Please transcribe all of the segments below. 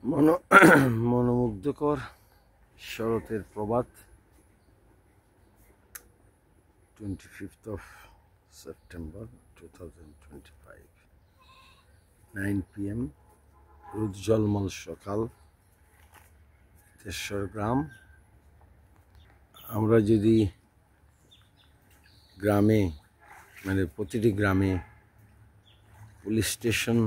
মনোমুগ্ধকর শরতের প্রভাত 25th of September 2025 9 p.m. রোদ ঝলমল সকাল তেশ্বর গ্রাম। আমরা যদি গ্রামে মানে প্রতিটি গ্রামে পুলিশ স্টেশন,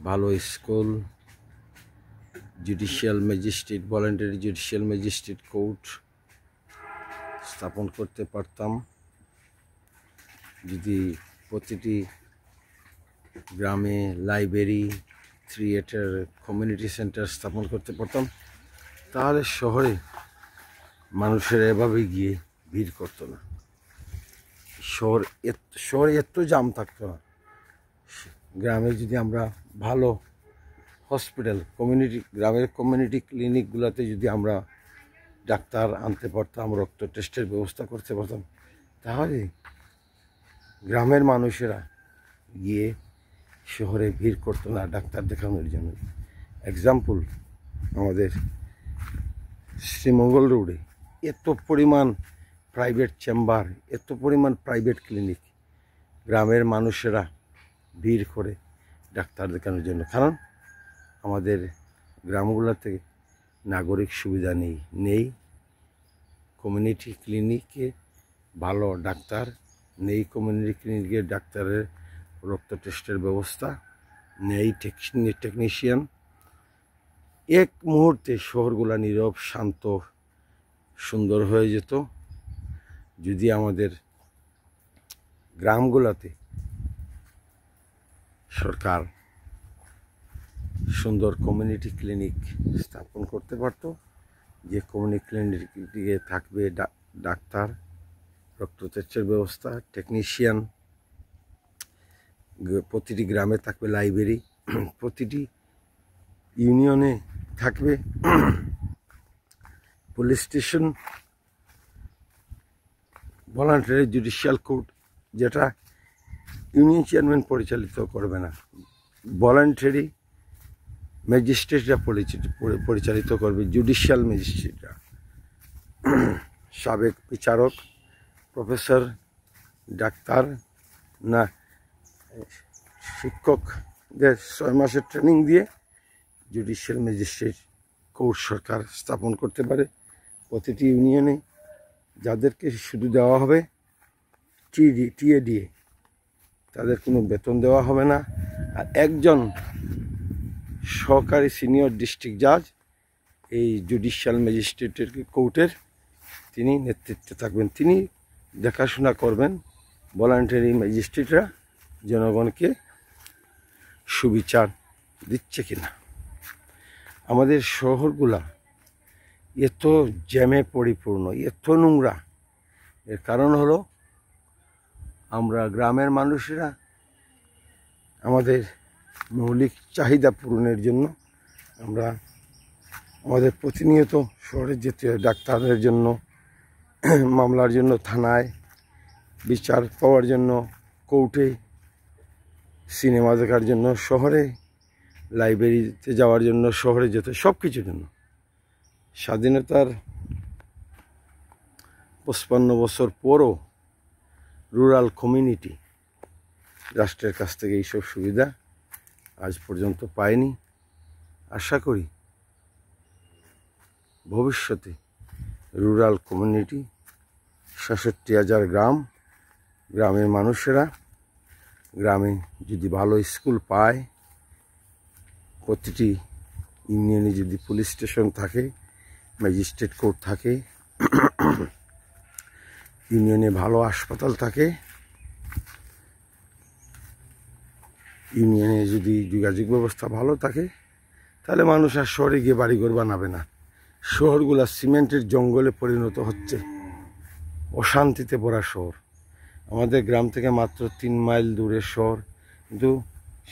ভালো school, judicial magistrate, voluntary judicial magistrate court স্থাপন করতে পারতাম, যদি প্রতিটি গ্রামে লাইব্রেরি, থিয়েটার, কমিউনিটি সেন্টার স্থাপন করতে পারতাম, তাহলে শহরে মানুষের এভাবে গিয়ে ভিড় করতো না। শহরে এত জাম থাকতো না। গ্রামে যদি আমরা ভালো হসপিটাল, গ্রামের কমিউনিটি ক্লিনিকগুলোতে যদি আমরা ডাক্তার আনতে পারতাম, রক্ত টেস্টের ব্যবস্থা করতে পারতাম, তাহলে গ্রামের মানুষেরা গিয়ে শহরে ভিড় করতো না ডাক্তার দেখানোর জন্য। এক্সাম্পল, আমাদের শ্রীমঙ্গল রোডে এত পরিমাণ প্রাইভেট চেম্বার, এত পরিমাণ প্রাইভেট ক্লিনিক, গ্রামের মানুষেরা ভিড় করে ডাক্তার দেখানোর জন্য। কারণ আমাদের গ্রামগুলোতে নাগরিক সুবিধা নেই, কমিউনিটি ক্লিনিকে ভালো ডাক্তার নেই, কমিউনিটি ক্লিনিকে ডাক্তারের রক্ত টেস্টের ব্যবস্থা নেই, টেকনিশিয়ান। এক মুহূর্তে শহরগুলা নীরব, শান্ত, সুন্দর হয়ে যেত যদি আমাদের গ্রামগুলোতে সরকার সুন্দর কমিউনিটি ক্লিনিক স্থাপন করতে পারত, যে কমিউনিটি ক্লিনিকে থাকবে ডাক্তার, রক্ত টেস্টের ব্যবস্থা, টেকনিশিয়ান, প্রতিটি গ্রামে থাকবে লাইব্রেরি, প্রতিটি ইউনিয়নে থাকবে police station, voluntary judicial court, যেটা ইউনিয়ন চেয়ারম্যান পরিচালিত করবে না, ভলান্টারি ম্যাজিস্ট্রেটরা পরিচালিত করবে, জুডিশিয়াল ম্যাজিস্ট্রেটরা, সাবেক বিচারক, প্রফেসর, ডাক্তার না শিক্ষকদের 6 মাসের ট্রেনিং দিয়ে জুডিশিয়াল ম্যাজিস্ট্রেট কোর্ট সরকার স্থাপন করতে পারে প্রতিটি ইউনিয়নে, যাদেরকে শুধু দেওয়া হবে টিএ দিয়ে, তাদের কোনো বেতন দেওয়া হবে না। আর একজন সহকারী সিনিয়র ডিস্ট্রিক্ট জাজ এই জুডিশিয়াল ম্যাজিস্ট্রেটের কোর্টের তিনি নেতৃত্বে থাকবেন, তিনি দেখাশোনা করবেন ভলান্টারি ম্যাজিস্ট্রেটরা জনগণকে সুবিচার দিচ্ছে কিনা। আমাদের শহরগুলা এত জ্যামে পরিপূর্ণ, এত নোংরা, এর কারণ হলো আমরা গ্রামের মানুষেরা আমাদের মৌলিক চাহিদা পূরণের জন্য আমরা আমাদের প্রতিনিয়ত শহরে যেতে হয়, ডাক্তারের জন্য, মামলার জন্য থানায়, বিচার পাওয়ার জন্য কোর্টে, সিনেমা দেখার জন্য শহরে, লাইব্রেরিতে যাওয়ার জন্য শহরে যেতে, সব কিছুর জন্য। স্বাধীনতার 55 বছর পরও রুরাল কমিউনিটি রাষ্ট্রের কাছ থেকে এইসব সুবিধা আজ পর্যন্ত পায়নি। আশা করি ভবিষ্যতে রুরাল কমিউনিটি 66,000 গ্রামের মানুষেরা গ্রামে যদি ভালো স্কুল পায়, প্রতিটি ইউনিয়নে যদি পুলিশ স্টেশন থাকে, ম্যাজিস্ট্রেট কোর্ট থাকে, ইউনিয়নে ভালো হাসপাতাল থাকে, ইউনিয়নে যদি যোগাযোগ ব্যবস্থা ভালো থাকে, তাহলে মানুষ আর শহরে গিয়ে বাড়িঘর বানাবে না। শহরগুলা সিমেন্টের জঙ্গলে পরিণত হচ্ছে, অশান্তিতে ভরা শহর। আমাদের গ্রাম থেকে মাত্র 3 মাইল দূরের শহর, কিন্তু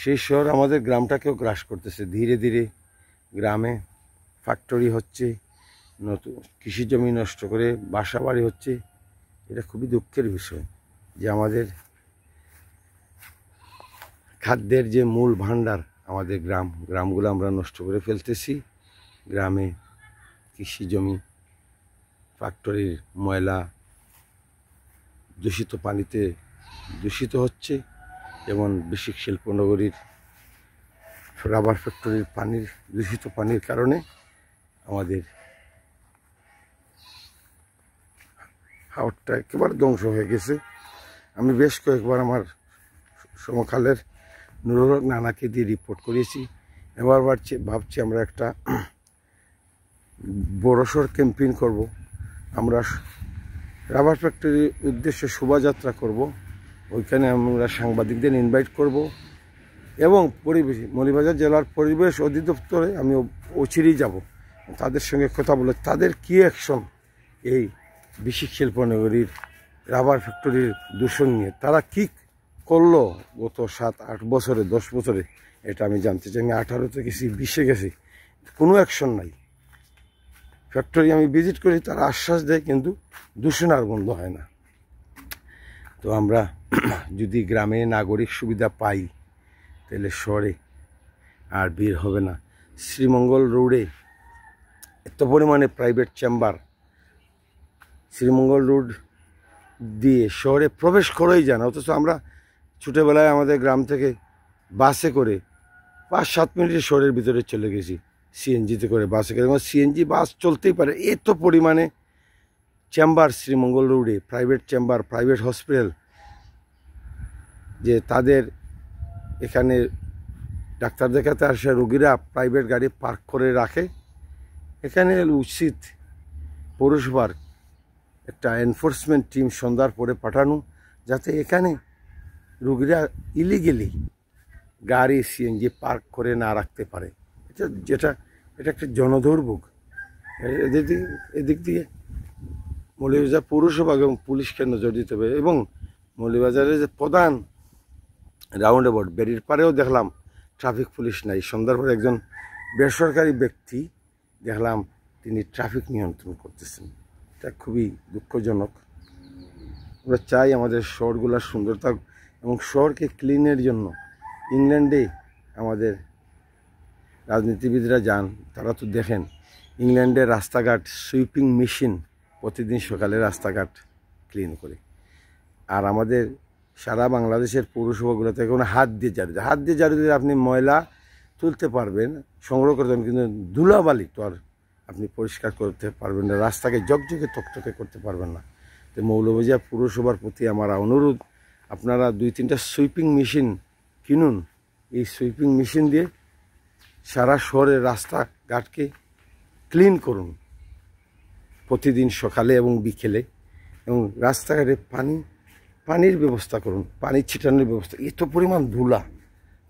সেই শহর আমাদের গ্রামটাকেও গ্রাস করতেছে। ধীরে ধীরে গ্রামে ফ্যাক্টরি হচ্ছে, নতুন কৃষি জমি নষ্ট করে বাসা বাড়ি হচ্ছে। এটা খুবই দুঃখের বিষয় যে আমাদের খাদ্যের যে মূল ভাণ্ডার, আমাদের গ্রামগুলো আমরা নষ্ট করে ফেলতেছি। গ্রামে কৃষি জমি, ফ্যাক্টরির ময়লা দূষিত পানিতে দূষিত হচ্ছে, যেমন বিশিক শিল্পনগরীর রাবার ফ্যাক্টরির দূষিত পানির কারণে আমাদের হাওরটা একেবারে ধ্বংস হয়ে গেছে। আমি বেশ কয়েকবার আমার সমকালের নুরুল হক নানাকে দিয়ে রিপোর্ট করেছি। এবার ভাবছি আমরা একটা বড়সড় ক্যাম্পেইন করব। আমরা রাবার ফ্যাক্টরির উদ্দেশ্যে শোভাযাত্রা করব, ওইখানে আমরা সাংবাদিকদের ইনভাইট করব এবং মৌলভীবাজার জেলার পরিবেশ অধিদপ্তরে আমি অচিরেই যাব, তাদের সঙ্গে কথা বলে তাদের কী অ্যাকশন এই বিশিক শিল্পনগরীর রাবার ফ্যাক্টরির দূষণ নিয়ে তারা কী করলো গত 7-8 বছরে 10 বছরে, এটা আমি জানতে চাই। আমি 18-তে গেছি, 20-এ গেছি, কোনো অ্যাকশন নাই। ফ্যাক্টরি আমি ভিজিট করি, তারা আশ্বাস দেয় কিন্তু দূষণ আর বন্ধ হয় না। তো আমরা যদি গ্রামে নাগরিক সুবিধা পাই তাহলে শহরে আর ভিড় হবে না। শ্রীমঙ্গল রোডে এত পরিমাণে প্রাইভেট চেম্বার, শ্রীমঙ্গল রোড দিয়ে শহরে প্রবেশ করেই যায় না, অথচ আমরা ছোটোবেলায় আমাদের গ্রাম থেকে বাসে করে 5-7 মিনিটে শহরের ভিতরে চলে গেছি, সিএনজিতে করে বাসে করে। সিএনজি বাস চলতেই পারে, এত পরিমাণে চেম্বার শ্রীমঙ্গল রোডে, প্রাইভেট চেম্বার, প্রাইভেট হসপিটাল, যে তাদের এখানে ডাক্তার দেখাতে আসে রোগীরা প্রাইভেট গাড়ি পার্ক করে রাখে। এখানে উচিত পৌরসভার একটা এনফোর্সমেন্ট টিম সন্ধ্যার পরে পাঠানো, যাতে এখানে রোগীরা ইলিগেলি গাড়ি সিএনজি পার্ক করে না রাখতে পারে। এটা একটা জনদুর্ভোগ। এদিক দিয়ে মৌলভীবাজার পৌরসভা এবং পুলিশকে নজর দিতে হবে। এবং মৌলভীবাজারের যে প্রধান রাউন্ড অ্যাবাউট বেরির পাড়েও দেখলাম ট্রাফিক পুলিশ নাই। সন্ধ্যার পরে একজন বেসরকারি ব্যক্তি দেখলাম তিনি ট্রাফিক নিয়ন্ত্রণ করতেছেন। এটা খুবই দুঃখজনক। আমরা চাই আমাদের শহরগুলো সুন্দর থাক এবং শহরকে ক্লিনের জন্য ইংল্যান্ডে আমাদের রাজনীতিবিদরা যান, তারা তো দেখেন ইংল্যান্ডের রাস্তাঘাট সুইপিং মেশিন প্রতিদিন সকালে রাস্তাঘাট ক্লিন করে। আর আমাদের সারা বাংলাদেশের পৌরসভাগুলোতে কোনো হাত দিয়ে ঝাড়ু দিয়ে আপনি ময়লা তুলতে পারবেন, সংগ্রহ করতে পারবেন, কিন্তু ধুলাবালি তো আর আপনি পরিষ্কার করতে পারবেন না, রাস্তাকে জকজকে তকতকে করতে পারবেন না। তো মৌলভীবাজার পৌরসভার প্রতি আমার অনুরোধ, আপনারা 2-3টা সুইপিং মেশিন কিনুন। এই সুইপিং মেশিন দিয়ে সারা শহরের রাস্তাঘাটকে ক্লিন করুন প্রতিদিন সকালে এবং বিকেলে, এবং রাস্তাঘাটে পানির ব্যবস্থা করুন, পানি ছিটানোর ব্যবস্থা। এত পরিমাণ ধুলা,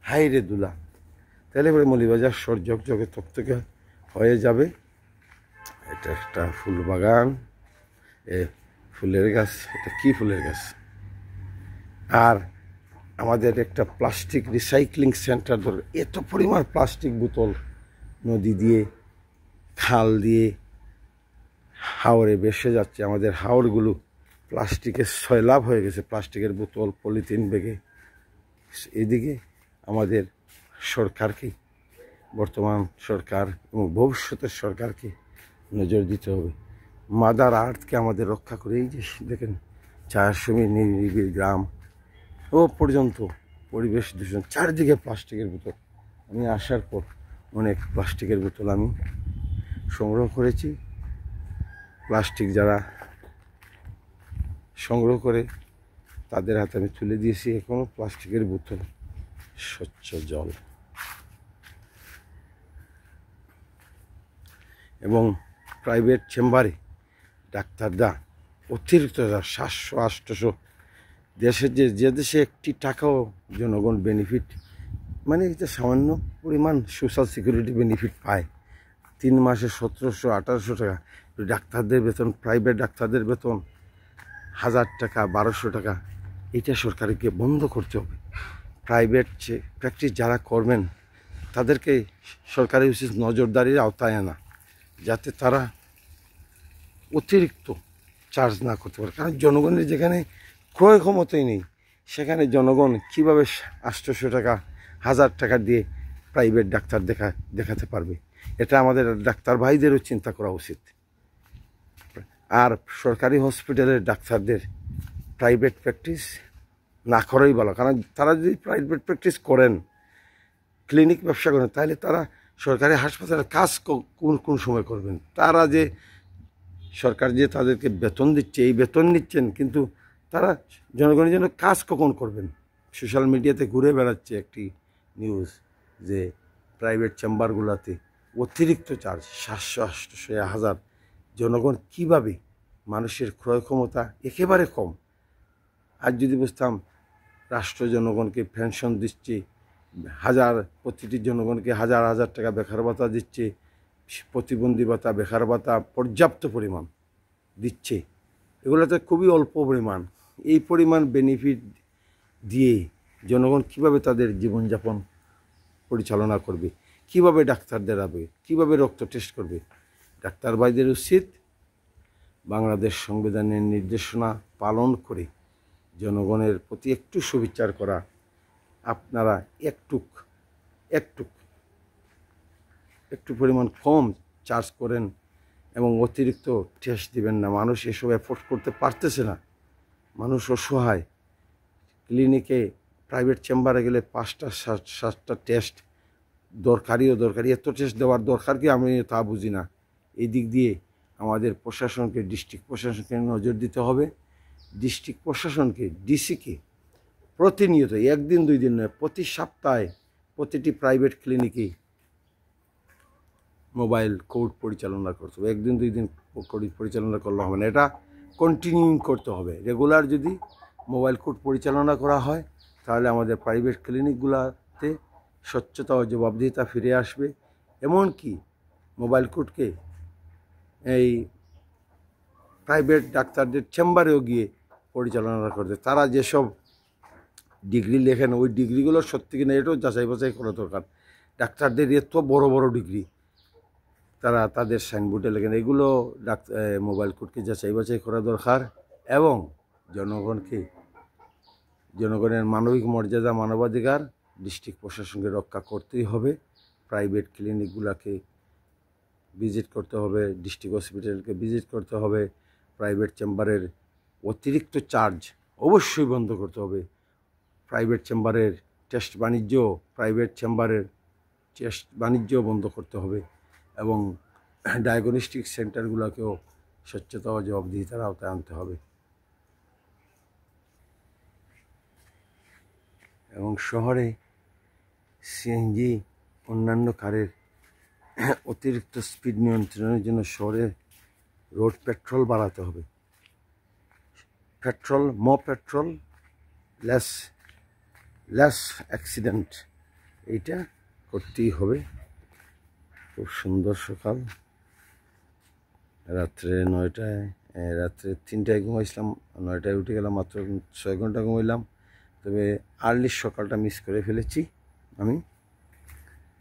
হাইরে ধুলা, তাহলে পরে মৌলভীবাজার শহর জকজকে তকতকে হয়ে যাবে। এটা একটা ফুল বাগান, ফুলের গাছ, এটা কি ফুলের গাছ। আর আমাদের একটা প্লাস্টিক রিসাইক্লিং সেন্টার দরকার। এত পরিমাণ প্লাস্টিক বোতল নদী দিয়ে, খাল দিয়ে হাওরে ভেসে যাচ্ছে। আমাদের হাওরগুলো প্লাস্টিকের সয়লাভ হয়ে গেছে, প্লাস্টিকের বোতল, পলিথিন ব্যাগে। এদিকে আমাদের সরকারকে, বর্তমান সরকার এবং ভবিষ্যতের সরকারকে নজর দিতে হবে। মাদার আর্থকে আমাদের রক্ষা করে। এই যে দেখেন ছায়াশ্রমী নিরিবিলি গ্রাম ও পর্যন্ত পরিবেশ দূষণ, চারদিকে প্লাস্টিকের বোতল। আমি আসার পর অনেক প্লাস্টিকের বোতল আমি সংগ্রহ করেছি। প্লাস্টিক যারা সংগ্রহ করে তাদের হাতে আমি তুলে দিয়েছি এখনও প্লাস্টিকের বোতল, স্বচ্ছ জল। এবং প্রাইভেট চেম্বারে ডাক্তাররা অতিরিক্ত 700-800, যে দেশে 1 টাকাও জনগণ বেনিফিট, মানে এটা সামান্য পরিমাণ সোশ্যাল সিকিউরিটি বেনিফিট পায়, 3 মাসে 1700-1800 টাকা। ডাক্তারদের বেতন, প্রাইভেট ডাক্তারদের বেতন 1000 টাকা, 1200 টাকা। এটা সরকারকে বন্ধ করতে হবে। প্রাইভেট প্র্যাকটিস যারা করবেন তাদেরকে সরকারের উচিত নজরদারির আওতায় আনা, যাতে তারা অতিরিক্ত চার্জ না করতে পারে। কারণ জনগণের যেখানে ক্রয় ক্ষমতাই নেই, সেখানে জনগণ কীভাবে 800 টাকা, 1000 টাকা দিয়ে প্রাইভেট ডাক্তার দেখাতে পারবে। এটা আমাদের ডাক্তার ভাইদেরও চিন্তা করা উচিত। আর সরকারি হসপিটালের ডাক্তারদের প্রাইভেট প্র্যাকটিস না করাই ভালো, কারণ তারা যদি প্রাইভেট প্র্যাকটিস করেন, ক্লিনিক ব্যবসা করেন, তাহলে তারা সরকারি হাসপাতালে কাজ কোন সময় করবেন? তারা যে সরকার যে তাদেরকে বেতন দিচ্ছে, এই বেতন নিচ্ছেন, কিন্তু তারা জনগণের জন্য কাজ কখন করবেন? সোশ্যাল মিডিয়াতে ঘুরে বেড়াচ্ছে একটি নিউজ যে প্রাইভেট চেম্বারগুলোতে অতিরিক্ত চার্জ 700-800-1000। জনগণ কিভাবে, মানুষের ক্রয় ক্ষমতা একেবারে কম। আর যদি বুঝতাম রাষ্ট্র জনগণকে পেনশন দিচ্ছে, প্রতিটি জনগণকে হাজার হাজার টাকা বেকার ভাতা দিচ্ছে, প্রতিবন্ধী ভাতা, বেকার ভাতা পর্যাপ্ত পরিমাণ দিচ্ছে, এগুলোতে খুবই অল্প পরিমাণ। এই পরিমাণ বেনিফিট দিয়ে জনগণ কিভাবে তাদের জীবনযাপন পরিচালনা করবে, কিভাবে ডাক্তার দেখাবে, কিভাবে রক্ত টেস্ট করবে? ডাক্তার ভাইদের উচিত বাংলাদেশ সংবিধানের নির্দেশনা পালন করে জনগণের প্রতি একটু সুবিচার করা। আপনারা একটু পরিমাণ কম চার্জ করেন এবং অতিরিক্ত টেস্ট দিবেন না। মানুষ এসব অ্যাফোর্ড করতে পারতেছে না, মানুষ অসহায়। ক্লিনিকে প্রাইভেট চেম্বারে গেলে 5টা-7টা টেস্ট দরকারি, এত টেস্ট দেওয়ার দরকার কি আমি তা বুঝি না। এই দিক দিয়ে আমাদের প্রশাসনকে, ডিস্ট্রিক্ট প্রশাসনকে নজর দিতে হবে। ডিস্ট্রিক্ট প্রশাসনকে, ডিসিকে প্রতিনিয়ত, একদিন 2 দিন নয়, প্রতি সপ্তাহে প্রতিটি প্রাইভেট ক্লিনিকে মোবাইল কোর্ট পরিচালনা করতে হবে। 1 দিন 2 দিন পরিচালনা করলে হবে না, এটা কন্টিনিউইং করতে হবে। রেগুলার যদি মোবাইল কোর্ট পরিচালনা করা হয়, তাহলে আমাদের প্রাইভেট ক্লিনিকগুলোতে স্বচ্ছতা ও জবাবদিহিতা ফিরে আসবে। এমনকি মোবাইল কোর্টকে এই প্রাইভেট ডাক্তারদের চেম্বারেও গিয়ে পরিচালনা করতে, তারা যেসব ডিগ্রি লেখেন ওই ডিগ্রিগুলো সত্যি কিনা এটাও যাচাই বাছাই করা দরকার। ডাক্তারদের এত বড় বড় ডিগ্রি তারা তাদের সাইনবোর্ডে লেখেন, এগুলো মোবাইল কোর্টকে যাচাই বাছাই করা দরকার। এবং জনগণের মানবিক মর্যাদা, মানবাধিকার ডিস্ট্রিক্ট প্রশাসনকে রক্ষা করতেই হবে। প্রাইভেট ক্লিনিকগুলোকে ভিজিট করতে হবে, ডিস্ট্রিক্ট হসপিটালকে ভিজিট করতে হবে। প্রাইভেট চেম্বারের অতিরিক্ত চার্জ অবশ্যই বন্ধ করতে হবে। প্রাইভেট চেম্বারের টেস্ট বাণিজ্য বন্ধ করতে হবে। এবং ডায়াগনস্টিক সেন্টারগুলোকেও স্বচ্ছতা ও জবাবদিহিতার আওতায় আনতে হবে। এবং শহরে সিএনজি অন্যান্য কারের অতিরিক্ত স্পিড নিয়ন্ত্রণের জন্য শহরে রোড পেট্রোল বাড়াতে হবে। পেট্রোল লেস অ্যাক্সিডেন্ট, এইটা করতেই হবে। খুব সুন্দর সকাল, রাত্রে 3টায় ঘুমাইছিলাম, 9টায় উঠে গেলাম, মাত্র 6 ঘন্টা ঘুমাইলাম। তবে আর্লি সকালটা মিস করে ফেলেছি আমি।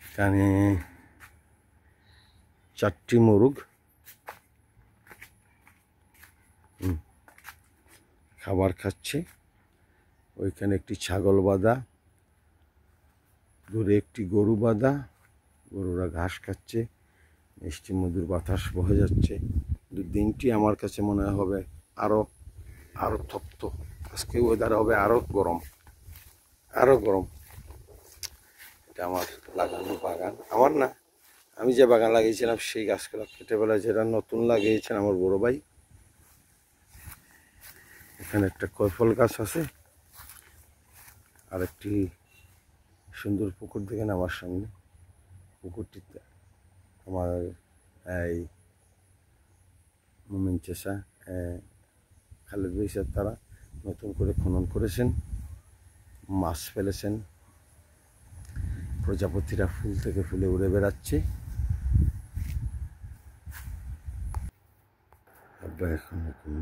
এখানে 4টি মোরগ খাবার খাচ্ছে, ওইখানে একটি ছাগল বাঁধা, দূরে একটি গরু বাঁধা, গরুরা ঘাস খাচ্ছে, মিষ্টি মধুর বাতাস বহে যাচ্ছে। দিনটি আমার কাছে মনে হবে আরো তপ্ত। আজকে ওয়েদার হবে আরো গরম। এটা আমার লাগানো বাগান, আমার না, আমি যে বাগান লাগিয়েছিলাম সেই গাছগুলো কেটে ফেলা, যেটা নতুন লাগিয়েছেন আমার বড় ভাই। এখানে একটা কয়ফল গাছ আছে, আর একটি সুন্দর পুকুর দেখেন আমার সামনে। পুকুরটিতে আমার এই মোমিন চেষা, খালেদ ভাই স্যার তারা নতুন করে খনন করেছেন, মাছ ফেলেছেন, প্রজাপতিরা ফুল থেকে ফুলে উড়ে বেড়াচ্ছে। এখন